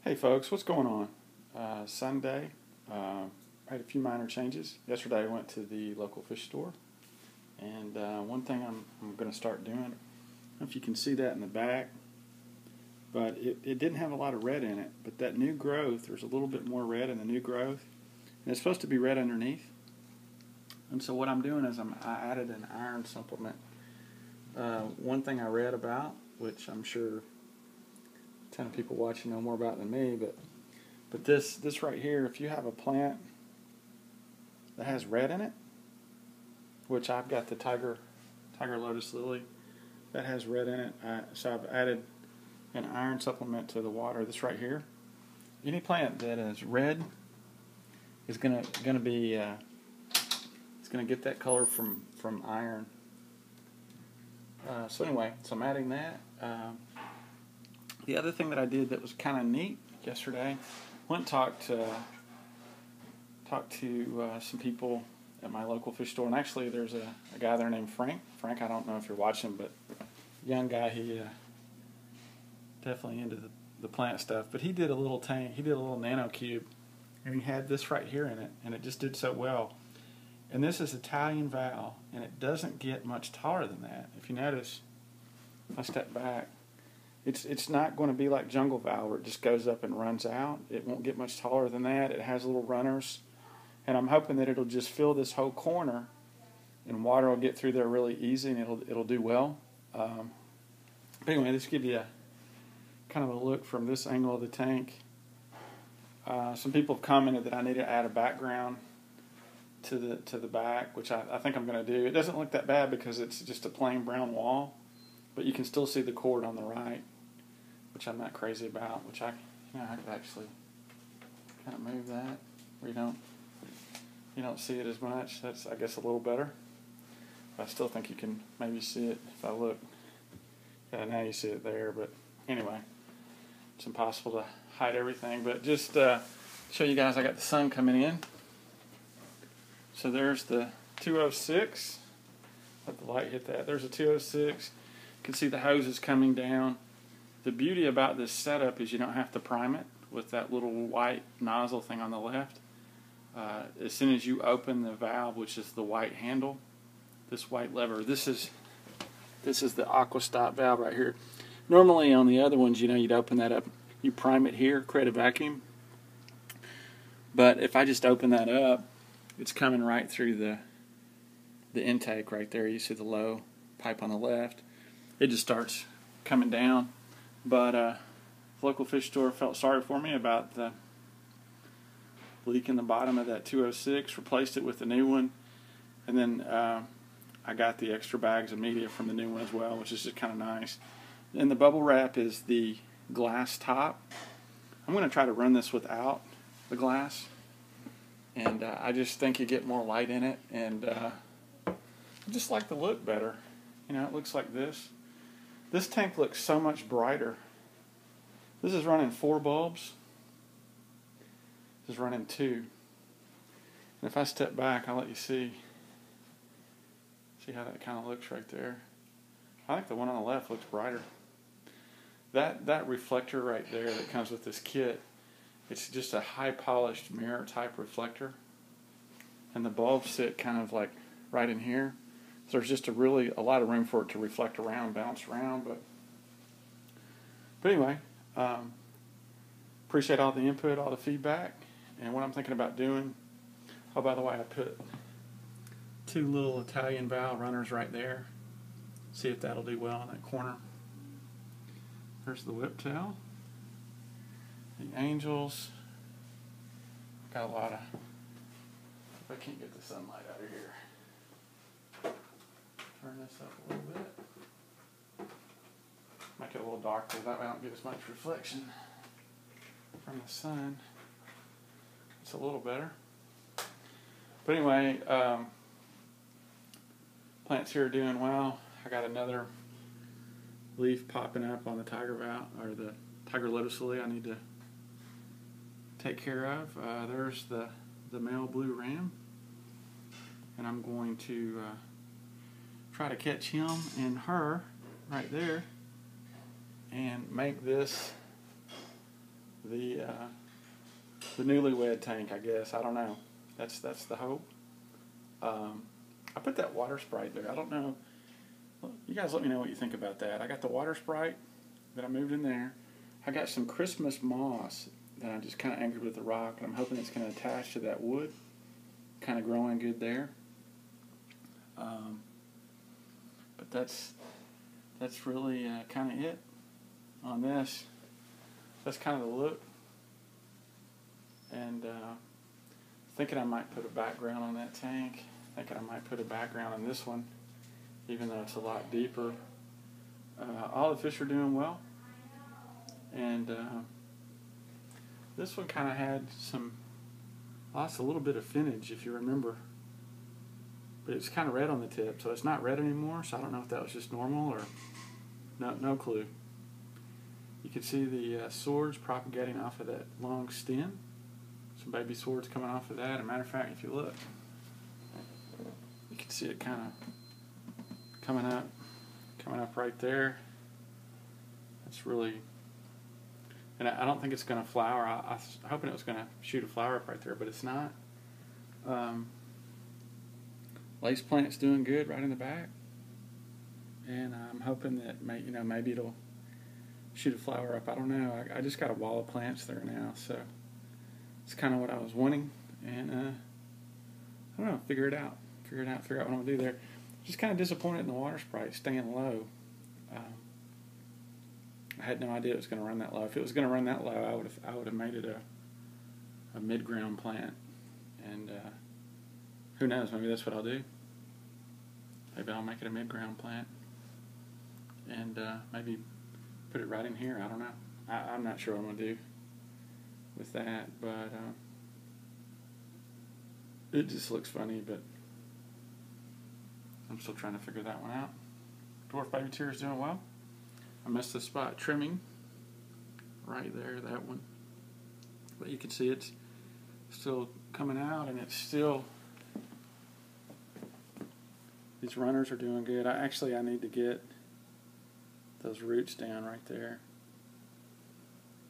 Hey folks, what's going on? Sunday, I had a few minor changes. Yesterday I went to the local fish store, and one thing I'm going to start doing, I don't know if you can see that in the back, but it didn't have a lot of red in it, but that new growth, there's a little bit more red in the new growth, and it's supposed to be red underneath. And so what I'm doing is I added an iron supplement. One thing I read about, which I'm sure 10 people watching know more about than me, but this right here, if you have a plant that has red in it, which I've got the tiger lotus lily that has red in it, so I've added an iron supplement to the water. This right here, any plant that is red is gonna be it's gonna get that color from iron. So anyway, so I'm adding that. The other thing that I did that was kind of neat yesterday, went and talked to some people at my local fish store, and actually there's a guy there named Frank. Frank, I don't know if you're watching, but young guy, he definitely into the plant stuff. But he did a little tank, he did a little nano cube, and he had this right here in it, and it just did so well. And this is Italian Val, and it doesn't get much taller than that. If you notice, if I step back, it's not going to be like Jungle Val where it just goes up and runs out. It won't get much taller than that. It has little runners, and I'm hoping that it'll just fill this whole corner, and water will get through there really easy, and it'll do well. But anyway, this give you a kind of a look from this angle of the tank. Some people have commented that I need to add a background to the back, which I think I'm going to do. It doesn't look that bad because it's just a plain brown wall, but you can still see the cord on the right, which I'm not crazy about. Which I could actually kind of move that where you don't see it as much. That's, I guess, a little better. But I still think you can maybe see it if I look. Yeah, now you see it there. But anyway, it's impossible to hide everything. But just show you guys, I got the sun coming in. So there's the 206. Let the light hit that. There's a 206. You can see the hoses coming down. The beauty about this setup is you don't have to prime it with that little white nozzle thing on the left. As soon as you open the valve, which is the white handle, this white lever, this is the aqua stop valve right here. Normally on the other ones, you'd open that up, you prime it here, create a vacuum. But if I just open that up, it's coming right through the intake right there. You see the low pipe on the left. It just starts coming down. But the local fish store felt sorry for me about the leak in the bottom of that 206, replaced it with a new one, and then I got the extra bags of media from the new one as well, which is just kind of nice. And the bubble wrap is the glass top. I'm going to try to run this without the glass, and I just think you get more light in it, and I just like the look better. It looks like this. This tank looks so much brighter. This is running 4 bulbs. This is running 2. And if I step back, I'll let you see how that kind of looks right there. I think the one on the left looks brighter. That reflector right there that comes with this kit, it's just a high polished mirror type reflector. And the bulbs sit kind of like right in here. So there's just a lot of room for it to reflect around, bounce around. But anyway, appreciate all the input, all the feedback, and what I'm thinking about doing. Oh, by the way, I put 2 little Italian Val runners right there. See if that'll do well in that corner. There's the whiptail, the angels. Got a lot of. If I can't get the sunlight out of here. Turn this up a little bit. Make it a little darker, that way I don't get as much reflection from the sun. It's a little better. But anyway, plants here are doing well. I got another leaf popping up on the tiger val, or the tiger lotus lily I need to take care of. There's the male blue ram, and I'm going to try to catch him and her right there and make this the newlywed tank, I guess. I don't know. That's the hope. I put that water sprite there. I don't know. You guys let me know what you think about that. I got the water sprite that I moved in there. I got some Christmas moss that I just kind of anchored with the rock, and I'm hoping it's going to attach to that wood. Kind of growing good there. But that's really kind of it on this. That's kind of the look. And thinking I might put a background on that tank. Thinking I might put a background on this one, even though it's a lot deeper. All the fish are doing well. And this one kind of had lost a little bit of finnage, if you remember. But it's kind of red on the tip, so it's not red anymore, so I don't know if that was just normal or no clue. You can see the swords propagating off of that long stem. Some baby swords coming off of that. As a matter of fact, if you look, you can see it kind of coming up right there. That's really, and I don't think it's going to flower. I was hoping it was going to shoot a flower up right there, but it's not. Lace plant's doing good right in the back, and I'm hoping that maybe it'll shoot a flower up. I don't know. I just got a wall of plants there now, so it's kind of what I was wanting, and I don't know. Figure out what I'm gonna do there. Just kind of disappointed in the water sprite staying low. I had no idea it was going to run that low. If it was going to run that low, I would have made it a mid-ground plant, and who knows? Maybe that's what I'll do. Maybe I'll make it a mid-ground plant, and maybe put it right in here. I don't know. I'm not sure what I'm going to do with that, but it just looks funny, but I'm still trying to figure that one out. Dwarf baby tear is doing well. I missed the spot trimming right there, that one. But you can see it's still coming out, and it's still, these runners are doing good. I need to get those roots down right there.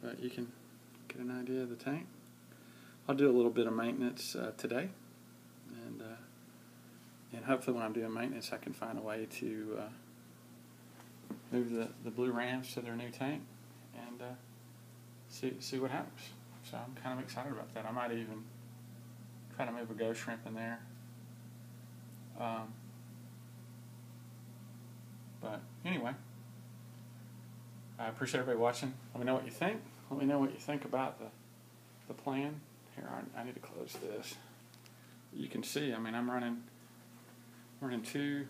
But you can get an idea of the tank. I'll do a little bit of maintenance today, and hopefully when I'm doing maintenance I can find a way to move the blue rams to their new tank and see what happens. So I'm kind of excited about that. I might even try to move a ghost shrimp in there. But anyway, I appreciate everybody watching. Let me know what you think. Let me know what you think about the plan. Here, I need to close this. You can see, I mean, I'm running two.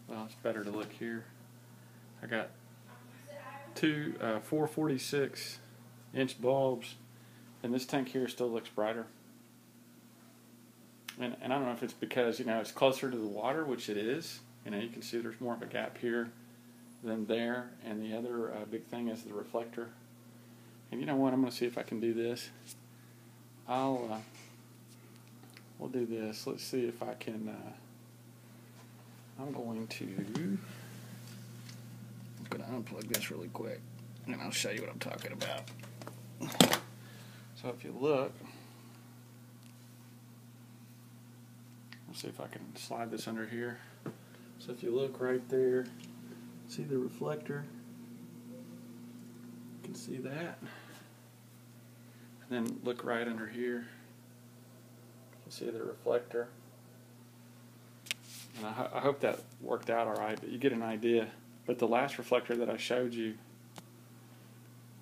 Well, it's better to look here. I got two 446-inch bulbs, and this tank here still looks brighter. And I don't know if it's because it's closer to the water, which it is. You can see there's more of a gap here than there, and the other big thing is the reflector. And you know what? I'm going to see if I can do this. We'll do this. Let's see if I can. I'm going to unplug this really quick, and I'll show you what I'm talking about. So if you look, let's see if I can slide this under here. So if you look right there, see the reflector? You can see that. And then look right under here. You can see the reflector. And I hope that worked out all right, but you get an idea. But the last reflector that I showed you,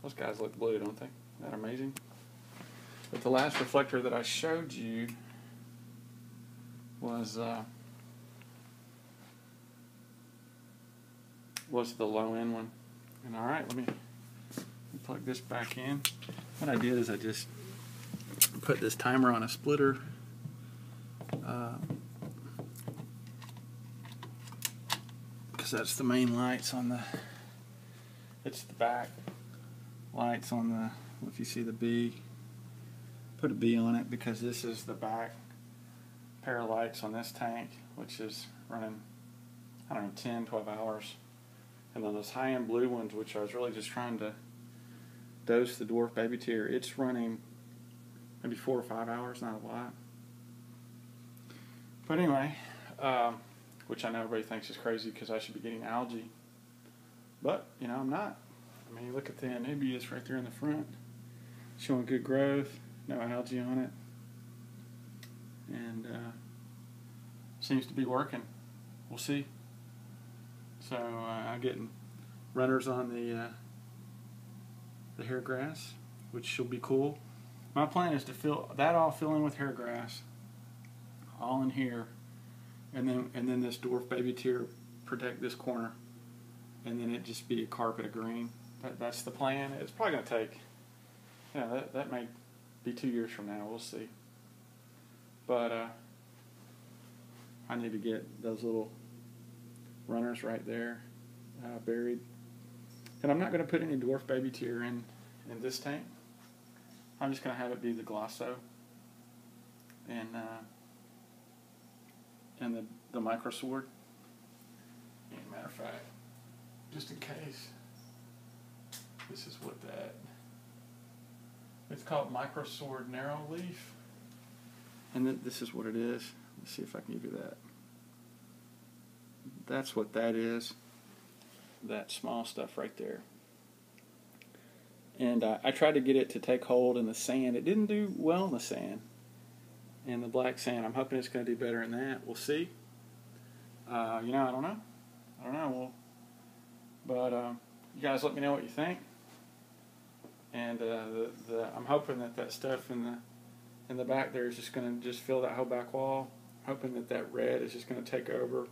those guys look blue, don't they? Isn't that amazing? But the last reflector that I showed you was the low end one. And all right, let me plug this back in. What I did is I just put this timer on a splitter. Because that's the main lights on it's the back lights on the, if you see the B, put a B on it because this is the back pair of lights on this tank, which is running, I don't know, 10, 12 hours. And then those high-end blue ones, which I was really just trying to dose the dwarf baby tear, it's running maybe 4 or 5 hours, not a lot. But anyway, which I know everybody thinks is crazy because I should be getting algae. But, you know, I'm not. I mean, look at the anubias right there in the front. Showing good growth, no algae on it. And seems to be working. We'll see. So I'm getting runners on the hair grass, which will be cool. My plan is to fill in with hair grass, all in here, and then this dwarf baby tear protect this corner, and then it just be a carpet of green. That's the plan. It's probably going to take, you know, that may be 2 years from now. We'll see. But I need to get those little runners right there buried. And I'm not going to put any dwarf baby tear in this tank. I'm just going to have it be the Glosso and the micro sword. As a matter of fact, just in case, this is what it's called, micro sword narrow leaf. And then this is what it is. Let's see if I can give you that. That's what that is. That small stuff right there. And I tried to get it to take hold in the sand. It didn't do well in the sand. In the black sand. I'm hoping it's going to do better in that. We'll see. You know, I don't know. But you guys let me know what you think. And I'm hoping that stuff in the back there is just going to fill that whole back wall. Hoping that red is just going to take over.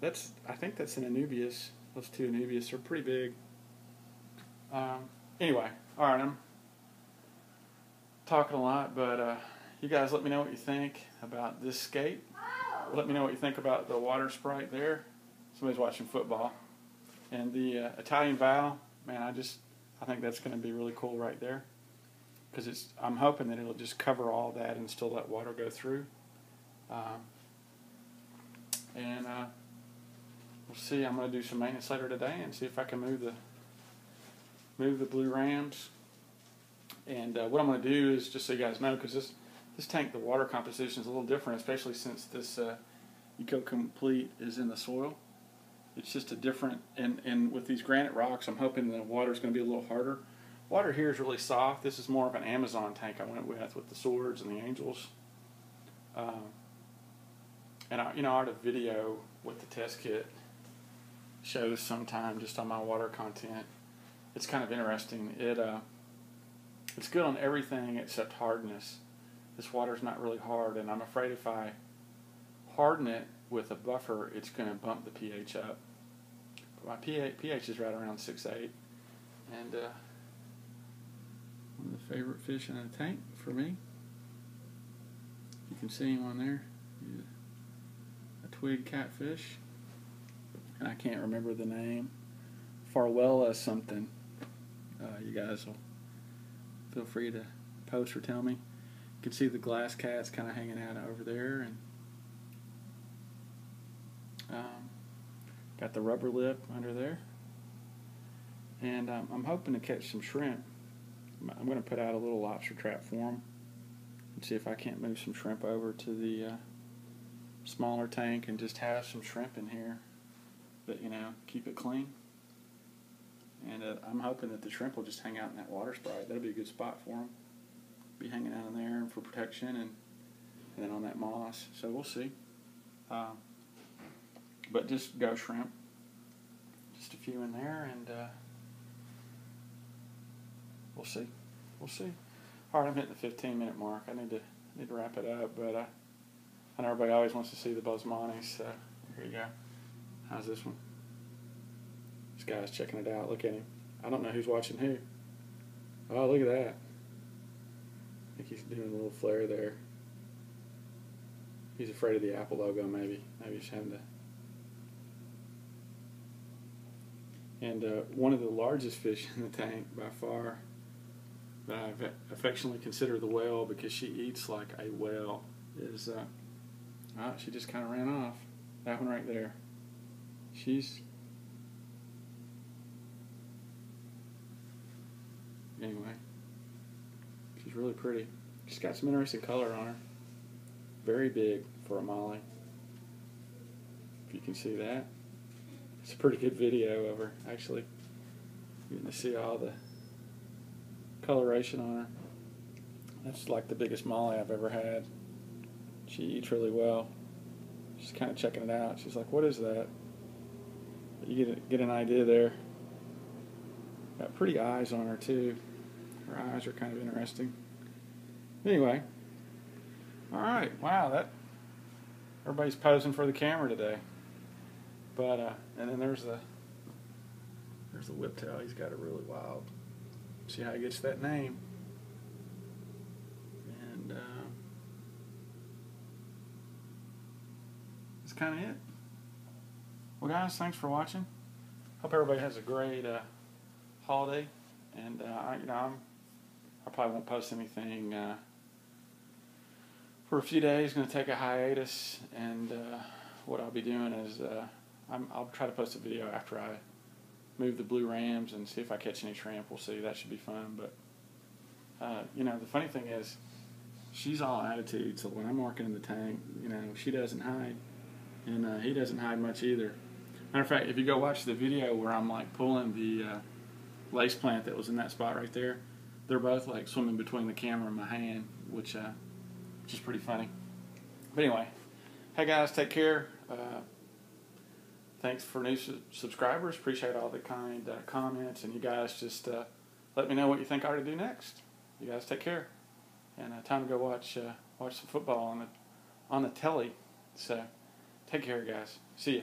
I think that's an anubias. Those two anubias are pretty big. Anyway, all right, I'm talking a lot, but you guys let me know what you think about this skate. Let me know what you think about the water sprite there. Somebody's watching football. And the Italian Val, man, I think that's going to be really cool right there. Because I'm hoping that it'll just cover all that and still let water go through. And we'll see. I'm going to do some maintenance later today and see if I can move the blue rams. And what I'm going to do is, just so you guys know, because this tank, the water composition is a little different, especially since this Eco Complete is in the soil. It's just a different, and with these granite rocks, I'm hoping the water is going to be a little harder. Water here is really soft. This is more of an Amazon tank I went with the swords and the angels. And I ought to video what the test kit shows sometime just on my water content. It's kind of interesting. It's good on everything except hardness. This water's not really hard, and I'm afraid if I harden it with a buffer, it's going to bump the pH up. But my pH is right around 6.8, and one of the favorite fish in a tank for me. You can see him on there. He's a twig catfish, and I can't remember the name. Farwella something. You guys will feel free to post or tell me. You can see the glass cats kind of hanging out over there, and got the rubber lip under there. And I'm hoping to catch some shrimp. I'm going to put out a little lobster trap for them and see if I can't move some shrimp over to the smaller tank and just have some shrimp in here, but keep it clean. And I'm hoping that the shrimp will just hang out in that water sprite. That'll be a good spot for them. Be hanging out in there for protection and then on that moss. So we'll see. But just go shrimp. Just a few in there, and we'll see. We'll see. All right, I'm hitting the 15-minute mark. I need to wrap it up, but I know everybody always wants to see the Bosmanis, so here you go. How's this one? This guy's checking it out. Look at him. I don't know who's watching who. Oh, look at that. I think he's doing a little flare there. He's afraid of the Apple logo, maybe. Maybe he's having to. And one of the largest fish in the tank by far, that I affectionately consider the whale because she eats like a whale, is, she just kind of ran off. That one right there. anyway, she's really pretty. She's got some interesting color on her. Very big for a molly. If you can see that. It's a pretty good video of her, actually. You're getting to see all the coloration on her. That's like the biggest molly I've ever had. She eats really well. She's kind of checking it out. She's like, what is that? But you get an idea there. Got pretty eyes on her too. Her eyes are kind of interesting. Anyway. Alright, wow, that everybody's posing for the camera today. But and then there's the whiptail. He's got it really wild. See how he gets that name. And that's kind of it. Well, guys, thanks for watching. Hope everybody has a great holiday. And I probably won't post anything for a few days. Going to take a hiatus, and what I'll be doing is I'll try to post a video after I move the blue rams and see if I catch any shrimp. We'll see. That should be fun. But the funny thing is, she's all attitude. So when I'm working in the tank, she doesn't hide, and he doesn't hide much either. Matter of fact, if you go watch the video where I'm like pulling the lace plant that was in that spot right there, they're both like swimming between the camera and my hand, which is pretty funny. But anyway, hey guys, take care. Thanks for new subscribers. Appreciate all the kind comments, and you guys just let me know what you think I ought to do next. You guys take care, and time to go watch some football on the telly. So take care, guys. See ya.